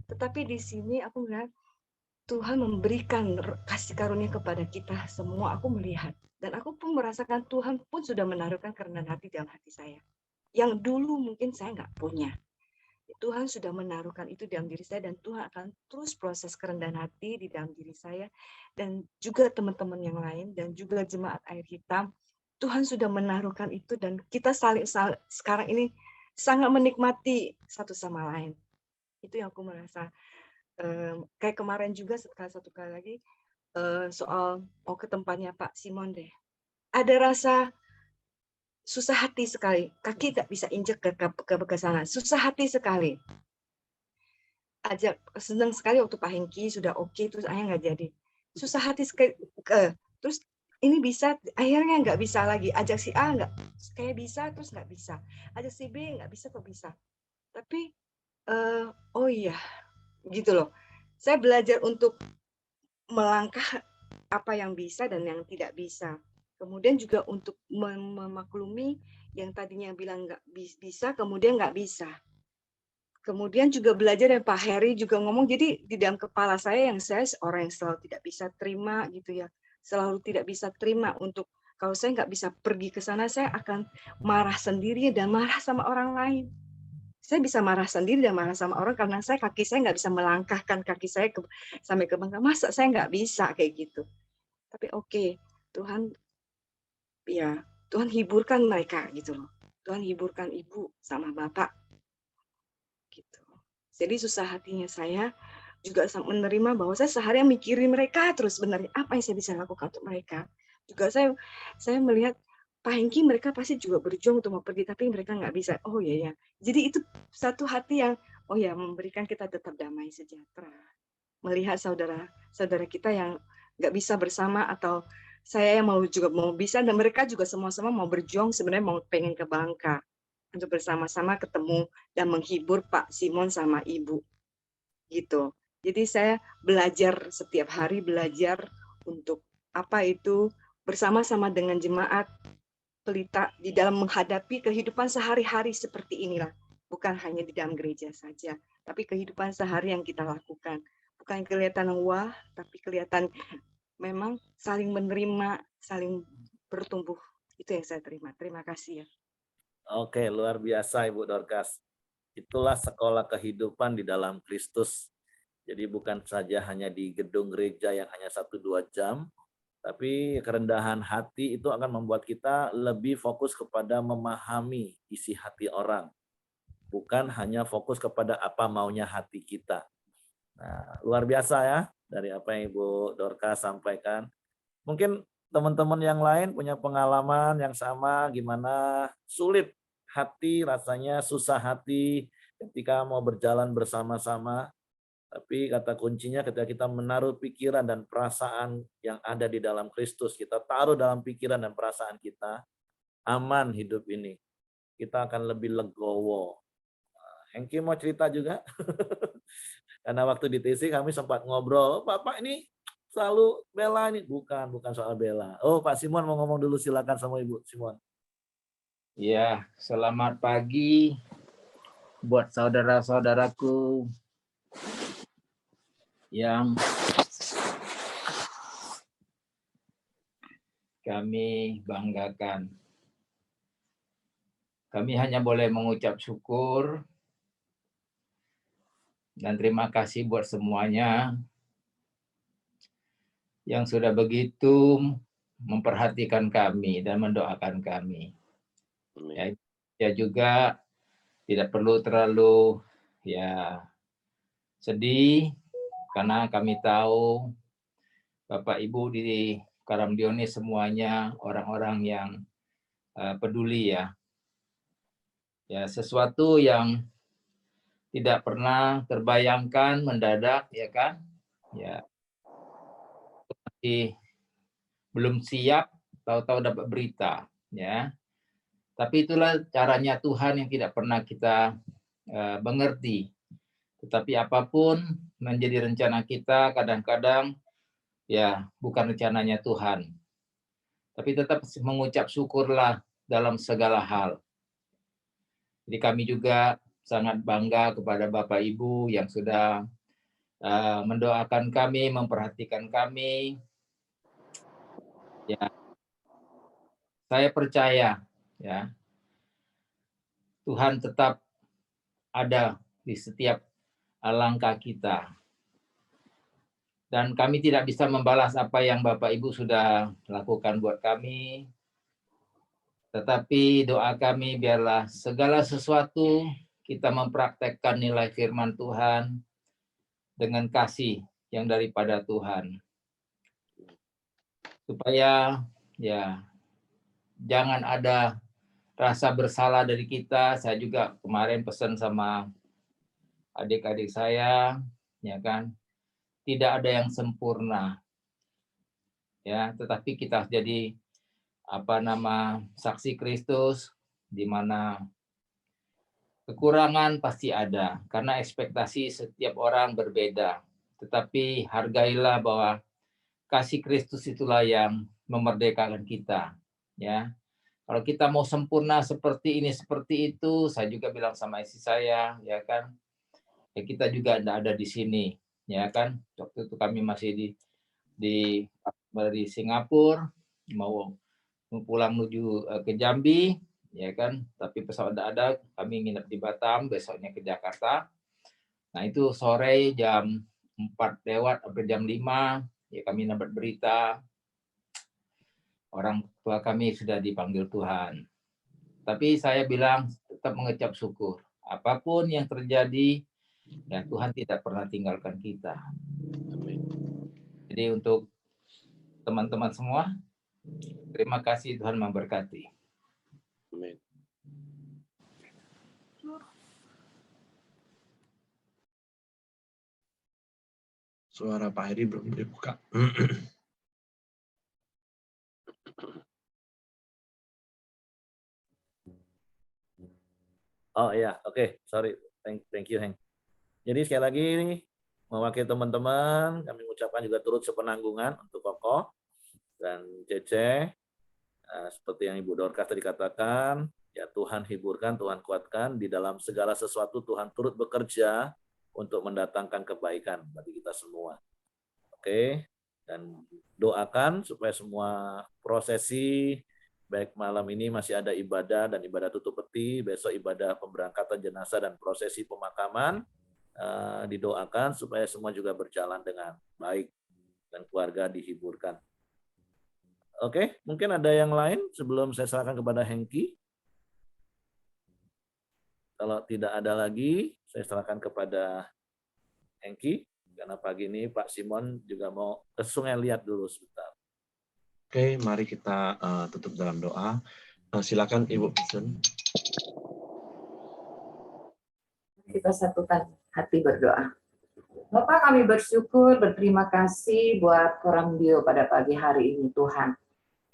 Speaker 3: Tetapi di sini aku melihat Tuhan memberikan kasih karunia kepada kita semua, aku melihat. Dan aku pun merasakan Tuhan pun sudah menaruhkan kerendahan hati dalam hati saya. Yang dulu mungkin saya nggak punya. Tuhan sudah menaruhkan itu dalam diri saya dan Tuhan akan terus proses kerendahan hati di dalam diri saya dan juga teman-teman yang lain dan juga jemaat air hitam. Tuhan sudah menaruhkan itu dan kita sekarang ini sangat menikmati satu sama lain. Itu yang aku merasa kayak kemarin juga satu kali lagi soal mau ke tempatnya Pak Simon deh. Ada rasa susah hati sekali, kaki tak bisa injek ke sana, susah hati sekali. Senang sekali waktu Pak Hengki sudah oke, terus akhirnya nggak jadi. Susah hati sekali, terus ini bisa, akhirnya nggak bisa lagi. Ajak si A nggak, kayak bisa, terus nggak bisa. Ajak si B nggak bisa, kok bisa. Tapi, oh iya, gitu loh. Saya belajar untuk melangkah apa yang bisa dan yang tidak bisa. Kemudian juga untuk memaklumi yang tadinya bilang nggak bisa, kemudian nggak bisa. Kemudian juga belajar dari Pak Heri juga ngomong, jadi di dalam kepala saya orang yang selalu tidak bisa terima gitu ya, selalu tidak bisa terima untuk kalau saya nggak bisa pergi ke sana, saya akan marah sendiri dan marah sama orang lain. Saya bisa marah sendiri dan marah sama orang karena kaki saya nggak bisa melangkahkan kaki saya sampai ke bangka. Masa saya nggak bisa kayak gitu. Tapi oke, Tuhan Tuhan hiburkan mereka gitu loh. Tuhan hiburkan ibu sama bapak gitu. Jadi susah hatinya saya juga menerima bahwa saya seharian mikirin mereka terus, sebenarnya apa yang saya bisa lakukan untuk mereka. juga saya melihat Pak Hengki mereka pasti juga berjuang untuk mau pergi, tapi mereka nggak bisa. Oh ya ya. Jadi itu satu hati yang oh ya memberikan kita tetap damai sejahtera. Melihat saudara-saudara kita yang nggak bisa bersama atau saya yang juga mau bisa dan mereka juga semua-semua mau berjuang sebenarnya mau pengen ke Bangka untuk bersama-sama ketemu dan menghibur Pak Simon sama Ibu gitu. Jadi saya belajar setiap hari belajar untuk apa itu bersama-sama dengan jemaat pelita di dalam menghadapi kehidupan sehari-hari seperti inilah. Bukan hanya di dalam gereja saja, tapi kehidupan sehari yang kita lakukan. Bukan kelihatan wah, tapi kelihatan memang saling menerima, saling bertumbuh. Itu yang saya terima. Terima kasih ya.
Speaker 1: Oke, luar biasa Ibu Dorcas. Itulah sekolah kehidupan di dalam Kristus. Jadi bukan saja hanya di gedung gereja yang hanya 1-2 jam, tapi kerendahan hati itu akan membuat kita lebih fokus kepada memahami isi hati orang. Bukan hanya fokus kepada apa maunya hati kita. Nah, luar biasa ya dari apa yang Ibu Dorcas sampaikan. Mungkin teman-teman yang lain punya pengalaman yang sama, gimana sulit hati, rasanya susah hati ketika mau berjalan bersama-sama. Tapi kata kuncinya ketika kita menaruh pikiran dan perasaan yang ada di dalam Kristus, kita taruh dalam pikiran dan perasaan kita, aman hidup ini. Kita akan lebih legowo. Hengki mau cerita juga? Karena waktu di TC kami sempat ngobrol, Bapak ini selalu bela ini. Bukan soal bela. Oh, Pak Simon mau ngomong dulu, silakan sama Ibu Simon.
Speaker 4: Ya, selamat pagi buat saudara-saudaraku yang kami banggakan. Kami hanya boleh mengucap syukur dan terima kasih buat semuanya yang sudah begitu memperhatikan kami dan mendoakan kami. Ya juga tidak perlu terlalu sedih karena kami tahu Bapak Ibu di Karamdione semuanya orang-orang yang peduli ya. Ya, sesuatu yang tidak pernah terbayangkan mendadak ya kan? Ya. Belum siap tahu-tahu dapat berita ya. Tapi itulah caranya Tuhan yang tidak pernah kita mengerti. Tetapi apapun menjadi rencana kita kadang-kadang ya bukan rencananya Tuhan. Tapi tetap mengucap syukurlah dalam segala hal. Jadi kami juga sangat bangga kepada Bapak Ibu yang sudah mendoakan kami, memperhatikan kami. Ya, saya percaya ya Tuhan tetap ada di setiap langkah kita. Dan kami tidak bisa membalas apa yang Bapak Ibu sudah lakukan buat kami. Tetapi doa kami biarlah segala sesuatu kita mempraktekkan nilai firman Tuhan dengan kasih yang daripada Tuhan. Supaya ya jangan ada rasa bersalah dari kita. Saya juga kemarin pesan sama adik-adik saya, ya kan, tidak ada yang sempurna, ya. Tetapi kita jadi saksi Kristus, di mana kekurangan pasti ada, karena ekspektasi setiap orang berbeda. Tetapi hargailah bahwa kasih Kristus itulah yang memerdekakan kita, ya. Kalau kita mau sempurna seperti ini, seperti itu, saya juga bilang sama istri saya, ya kan, ya kita juga tidak ada di sini, ya kan. Waktu itu kami masih di Singapura, mau pulang menuju ke Jambi, ya kan. Tapi pesawat tidak ada, kami nginep di Batam, besoknya ke Jakarta. Nah itu sore jam 4 lewat sampai jam 5, ya kami dapat berita orang tua kami sudah dipanggil Tuhan. Tapi saya bilang tetap mengucap syukur. Apapun yang terjadi, ya Tuhan tidak pernah tinggalkan kita. Jadi untuk teman-teman semua, Terima kasih, Tuhan memberkati.
Speaker 2: Amin. Suara Pak Heri belum dibuka.
Speaker 1: Oh iya, oke, sorry. Thank you, Heng. Jadi sekali lagi mewakili teman-teman, kami mengucapkan juga turut sepenanggungan untuk Koko dan Cece. Seperti yang Ibu Dorcas tadi katakan, ya Tuhan hiburkan, Tuhan kuatkan, di dalam segala sesuatu Tuhan turut bekerja untuk mendatangkan kebaikan bagi kita semua. Oke, dan doakan supaya semua prosesi, baik malam ini masih ada ibadah dan ibadah tutup peti, besok ibadah pemberangkatan jenazah dan prosesi pemakaman, didoakan supaya semua juga berjalan dengan baik dan keluarga dihiburkan. Oke, mungkin ada yang lain sebelum saya serahkan kepada Hengki. Kalau tidak ada lagi, saya serahkan kepada Hengki, karena pagi ini Pak Simon juga mau ke Sungai Liat dulu sebentar.
Speaker 2: Oke, mari kita tutup dalam doa. Silakan Ibu Pisen.
Speaker 5: Kita satukan hati berdoa. Bapak, kami bersyukur, berterima kasih buat Koramdio pada pagi hari ini, Tuhan.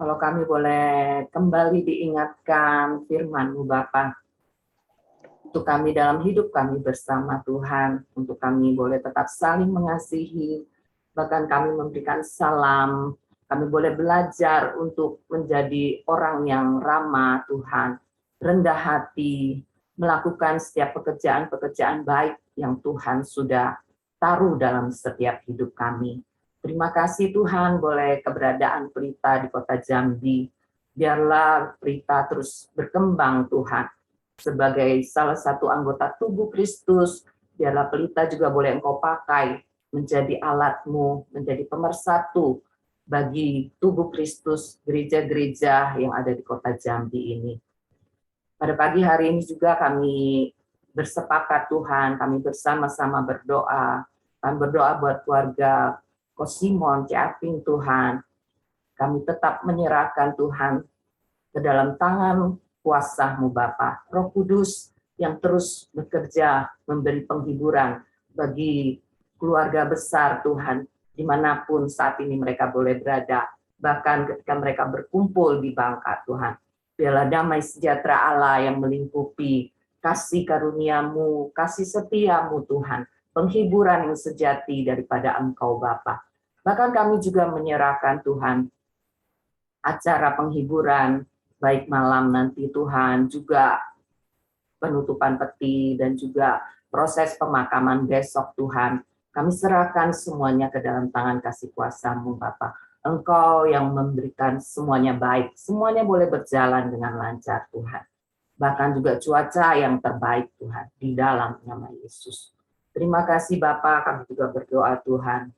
Speaker 5: Kalau kami boleh kembali diingatkan firman-Mu, Bapak, untuk kami dalam hidup kami bersama Tuhan, untuk kami boleh tetap saling mengasihi, bahkan kami memberikan salam, kami boleh belajar untuk menjadi orang yang ramah, Tuhan, rendah hati, melakukan setiap pekerjaan-pekerjaan baik yang Tuhan sudah taruh dalam setiap hidup kami. Terima kasih Tuhan, boleh keberadaan Pelita di kota Jambi. Biarlah Pelita terus berkembang Tuhan. Sebagai salah satu anggota tubuh Kristus, biarlah Pelita juga boleh Engkau pakai menjadi alat-Mu, menjadi pemersatu bagi tubuh Kristus, gereja-gereja yang ada di kota Jambi ini. Pada pagi hari ini juga kami bersepakat Tuhan, kami bersama-sama berdoa. Kami berdoa buat keluarga Kosimon, Ciaping Tuhan. Kami tetap menyerahkan Tuhan ke dalam tangan kuasa-Mu Bapa. Roh Kudus yang terus bekerja memberi penghiburan bagi keluarga besar Tuhan, dimanapun saat ini mereka boleh berada, bahkan ketika mereka berkumpul di Bangka Tuhan. Biarlah damai sejahtera Allah yang melingkupi, kasih karunia-Mu, kasih setia-Mu Tuhan, penghiburan yang sejati daripada Engkau Bapa. Bahkan kami juga menyerahkan Tuhan acara penghiburan, baik malam nanti Tuhan, juga penutupan peti dan juga proses pemakaman besok Tuhan. Kami serahkan semuanya ke dalam tangan kasih kuasa-Mu Bapa. Engkau yang memberikan semuanya baik, semuanya boleh berjalan dengan lancar Tuhan. Bahkan juga cuaca yang terbaik Tuhan, di dalam nama Yesus. Terima kasih Bapa, kami juga berdoa Tuhan,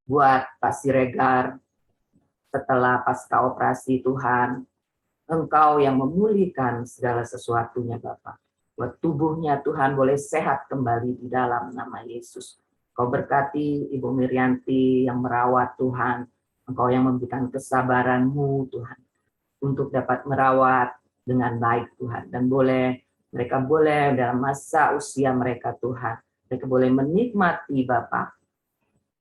Speaker 5: buat Pak Siregar, setelah pasca operasi Tuhan, Engkau yang memulihkan segala sesuatunya Bapa. Buat tubuhnya Tuhan boleh sehat kembali di dalam nama Yesus. Kau berkati Ibu Miryanti yang merawat Tuhan. Engkau yang memberikan kesabaran-Mu Tuhan untuk dapat merawat dengan baik Tuhan. Dan mereka boleh dalam masa usia mereka Tuhan, mereka boleh menikmati Bapa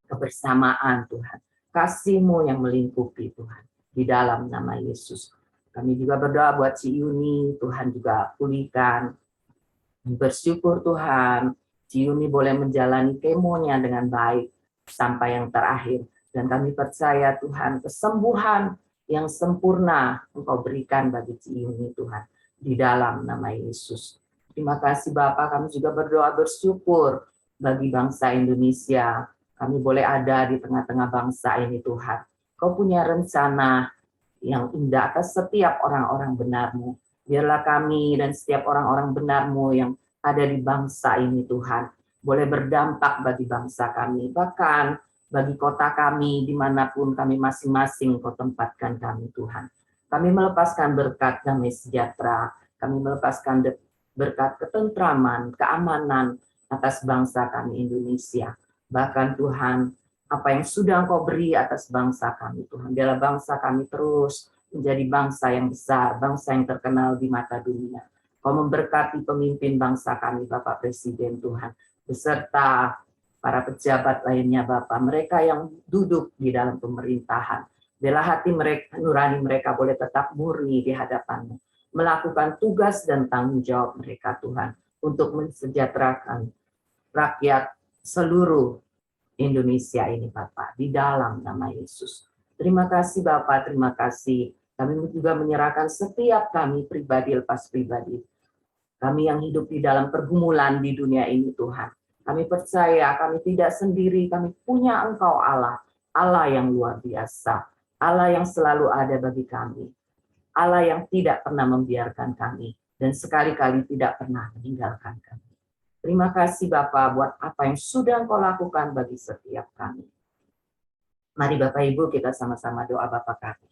Speaker 5: kebersamaan Tuhan. Kasih-Mu yang melingkupi Tuhan. Di dalam nama Yesus. Kami juga berdoa buat Ci Yuni, Tuhan juga pulihkan. Bersyukur Tuhan, Ci Yuni boleh menjalani kemonya dengan baik sampai yang terakhir. Dan kami percaya Tuhan, kesembuhan yang sempurna Engkau berikan bagi Ci Yuni Tuhan. Di dalam nama Yesus. Terima kasih Bapak, kami juga berdoa bersyukur bagi bangsa Indonesia. Kami boleh ada di tengah-tengah bangsa ini Tuhan. Kau punya rencana yang indah atas setiap orang-orang benar-Mu. Biarlah kami dan setiap orang-orang benar-Mu yang ada di bangsa ini Tuhan, boleh berdampak bagi bangsa kami, bahkan bagi kota kami, dimanapun kami masing-masing Kau tempatkan kami Tuhan. Kami melepaskan berkat damai sejahtera, kami melepaskan berkat ketentraman, keamanan atas bangsa kami Indonesia. Bahkan Tuhan, apa yang sudah Engkau beri atas bangsa kami, Tuhan. Biarlah bangsa kami terus menjadi bangsa yang besar, bangsa yang terkenal di mata dunia. Kau memberkati pemimpin bangsa kami, Bapak Presiden, Tuhan, beserta para pejabat lainnya, Bapak, mereka yang duduk di dalam pemerintahan. Biarlah hati mereka, nurani mereka boleh tetap murni di hadapan-Mu, melakukan tugas dan tanggung jawab mereka, Tuhan, untuk mensejahterakan rakyat seluruh Indonesia ini, Bapak, di dalam nama Yesus. Terima kasih, Bapak, terima kasih. Kami juga menyerahkan setiap kami pribadi lepas pribadi. Kami yang hidup di dalam pergumulan di dunia ini, Tuhan. Kami percaya kami tidak sendiri, kami punya Engkau Allah, Allah yang luar biasa, Allah yang selalu ada bagi kami, Allah yang tidak pernah membiarkan kami, dan sekali-kali tidak pernah meninggalkan kami. Terima kasih Bapak buat apa yang sudah Engkau lakukan bagi setiap kami. Mari Bapak Ibu kita sama-sama doa Bapak kami.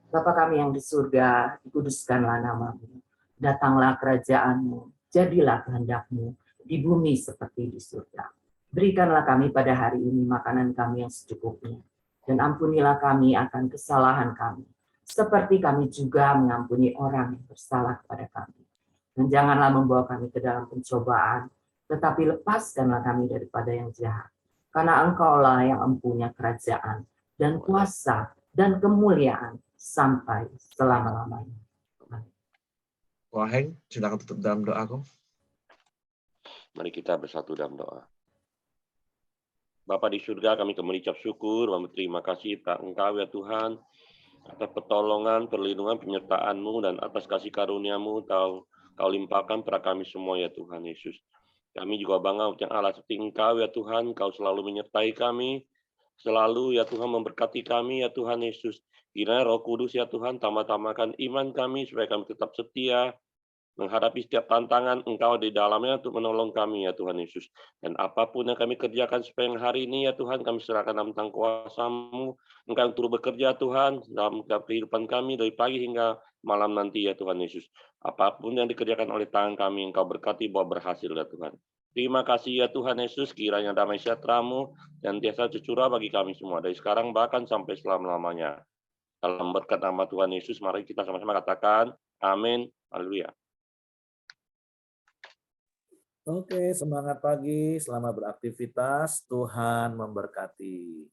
Speaker 5: Bapak kami yang di surga, dikuduskanlah nama-Mu. Datanglah kerajaan-Mu, jadilah kehendak-Mu di bumi seperti di surga. Berikanlah kami pada hari ini makanan kami yang secukupnya. Dan ampunilah kami akan kesalahan kami, seperti kami juga mengampuni orang yang bersalah kepada kami. Dan janganlah membawa kami ke dalam pencobaan, tetapi lepaskanlah kami daripada yang jahat. Karena Engkaulah yang mempunyai kerajaan dan kuasa dan kemuliaan sampai selama-lamanya.
Speaker 2: Waheng, silakan tutup dalam doa kau.
Speaker 6: Mari kita bersatu dalam doa. Bapa di surga, kami kembali ucap syukur, berterima kasih kepada Engkau ya Tuhan, atas pertolongan, perlindungan, penyertaan-Mu, dan atas kasih karunia-Mu, Kau limpahkan pada kami semua ya Tuhan Yesus. Kami juga bangga yang Allah seperti Engkau ya Tuhan, Kau selalu menyertai kami, selalu ya Tuhan memberkati kami ya Tuhan Yesus. Kiranya Roh Kudus ya Tuhan, tambah-tambahkan iman kami, supaya kami tetap setia, menghadapi setiap tantangan Engkau di dalamnya untuk menolong kami ya Tuhan Yesus. Dan apapun yang kami kerjakan sepanjang hari ini ya Tuhan, kami serahkan dalam tangan kuasa-Mu. Engkau yang turut bekerja Tuhan dalam kehidupan kami dari pagi hingga malam nanti ya Tuhan Yesus. Apapun yang dikerjakan oleh tangan kami, Engkau berkati bahwa berhasil ya Tuhan. Terima kasih ya Tuhan Yesus, kiranya damai sejahtera-Mu dan biasa tercurah bagi kami semua, dari sekarang bahkan sampai selama-lamanya. Dalam berkat nama Tuhan Yesus, mari kita sama-sama katakan, amin, haleluya.
Speaker 1: Oke, semangat pagi, selamat beraktivitas, Tuhan memberkati.